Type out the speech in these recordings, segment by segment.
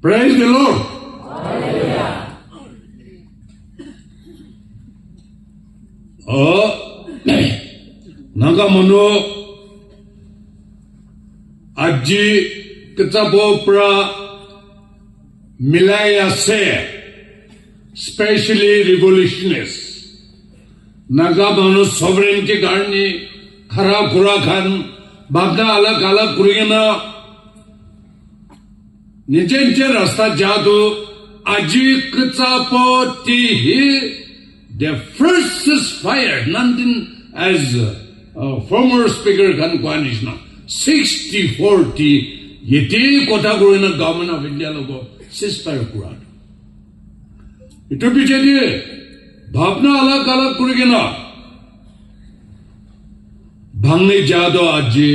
Praise the Lord. Naga manu aji kitabopra milaya se, especially revolutionists. Naga manu sovereignty garni khara khura khan babda alag alag kurigena nije nije rasta jadu aji kitapoti hi. The first ceasefire, nothing as former speaker can Kwanishna, 60-40, yeti kota kurina government of India logo ceasefire kuran. Ito piche diye, bhavna alag alag kurigena, bhangne jado aji,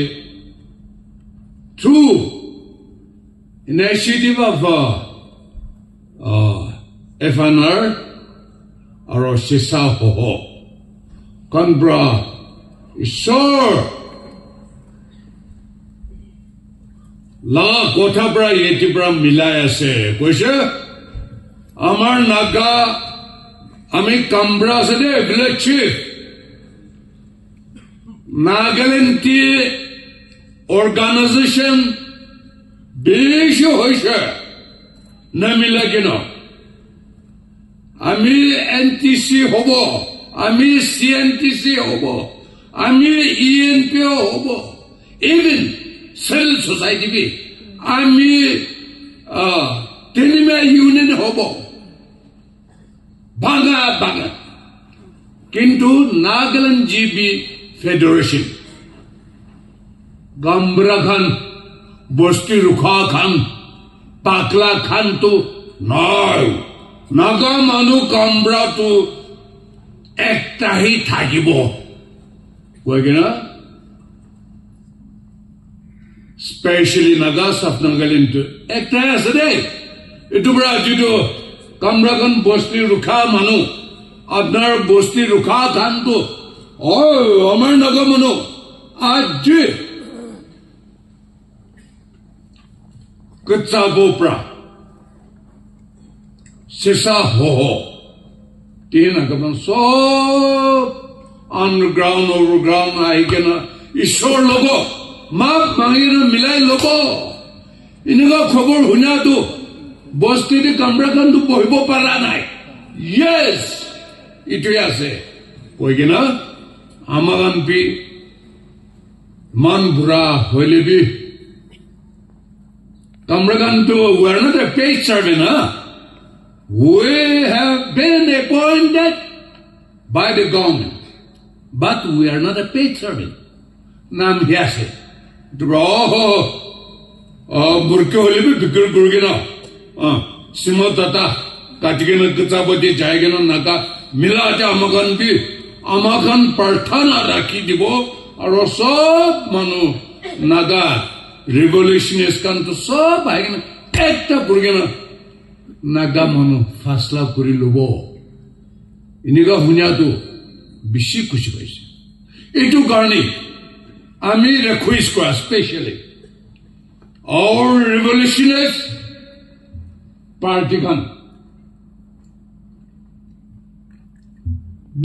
through initiative of FNR, Aro sisa ho kanbra ishor la kotabra yetibra milaya se koise amar naga ami kambra se de village chief Nagaland ki organization beshi hoise na milagino আমি NTC হব আমি সিএনটিসি হব আমি ENP হব even civil society B আমি টেলিমে union হব ভাঙা ভাঙা কিন্তু নাগাল্যান্ড জিবি ফেডারেশন গাম্বরা খান বস্তি রুখা খান পাকলা খান তো নয় Naga manu kambra tu ekta hi thakibo koigena especially naga sapnagaland ekta ase de etu bra jitu kambra kan bosti rukha manu apnar bosti rukha khan tu oi amar naga manu ajje kutsa bopra Sisa ho tina kapan so underground overground aikena ishor logo map mangina milai logo iniga khobor hunya tu bosti de kamra kan tu bohibo para nai yes itu ase koigena amagan pi man bura hoile bi kamra kan tu we are not a paid servant We have been appointed by the government, but we are not a paid servant. Nam hiase. Burke holi bhi fikir kurgina. Simo tata katigena kitaboti jayegena naga mila ja amagan bhi amagan parthana rakhi dibo aro sob manu naga revolutionist kan to sob aigena ekta kurgina naga manu fasla kuri lobo iniga hunya tu bishi kuchi paise etu karni ami request ko especially our revolutionist party kan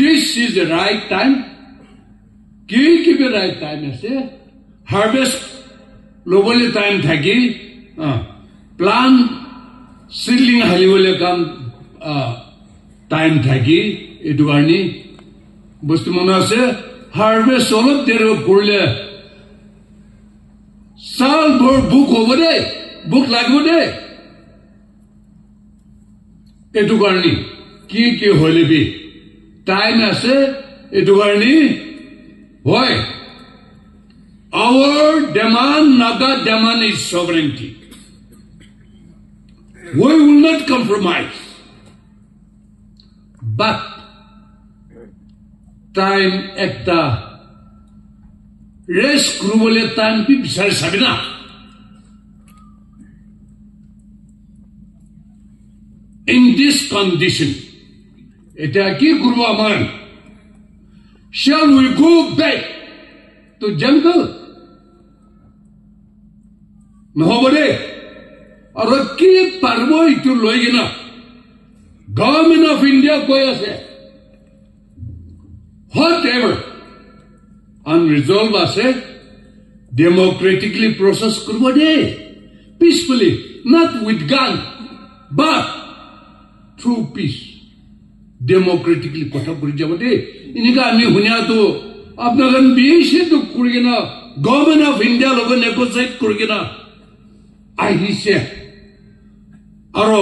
this is the right time ki the right time ase harvest lobole time thaki plan Seedling halibole kam time thaki etu karni bostu mona ase harvest olop dero korle sal bhor book hobo de book lagbo de etu karni ki hole bi time ase etu karni hoy our demand naga demand is sovereignty. We will not compromise. But time ekta rest krubole time pi bisar sabina. In this condition, eta ki kurba man. Shall we go back to jungle? No, আৰু কি পাৰব ইটো লৈ কিনা government of India কৈ আছে whatever unresolved আছে democratically process কৰিব দে peacefully not with gun but through peace democratically কথা কৰি যাব দে এনেকা আমি শুনিয়াতো আপোনালোক বিশেষটো কৰি কিনা গভৰ্ণমেণ্ট অফ ইণ্ডিয়া লগত নেগোচিয়েট কৰি কিনা আহিছে আৰু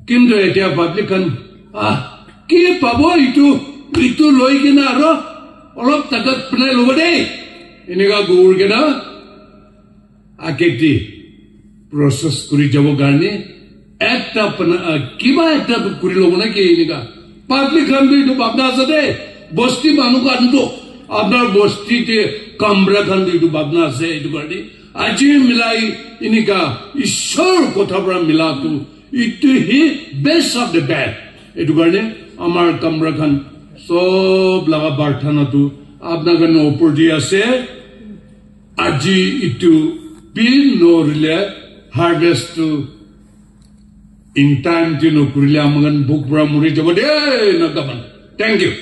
কিন্তু এতিয়া পাব্লিকন কি পাব ইটো লৈ কিনা আৰু অলপ তাকত পেলাই ল'ব দেই এনেকুৱা গৌৰ কিনা আকেটি প্ৰচেছ কৰি যাব কাৰণে একটা কিবা একটা কৰি ল'ব নেকি এনেকুৱা পাব্লিকনটো এইটো ভাৱনা আছে দেই বস্তি মানুহ কাৰণটো আপোনাৰ বস্তিতে কামৰা কাৰণটো এইটো ভাৱনা আছে এইটো কাৰণে আজি মিলাই এনেকুৱা ঈশ্বৰ কথাৰ পৰা মিলাটো ইটো হি বেষ্ট অফ দ্য বেড এইটো কাৰণে আমাৰ কামৰা খান সব লগা বাৰ্থনাটো আপোনাৰ কাৰণে ওপৰ দি আছে আজি ইটো পিন নৰিলে হাৰ্ভেষ্টটো ইন টাইম যে নকৰিলে আমাৰ ভোক পৰা মৰি যাব দেই নগামান থেংক ইউ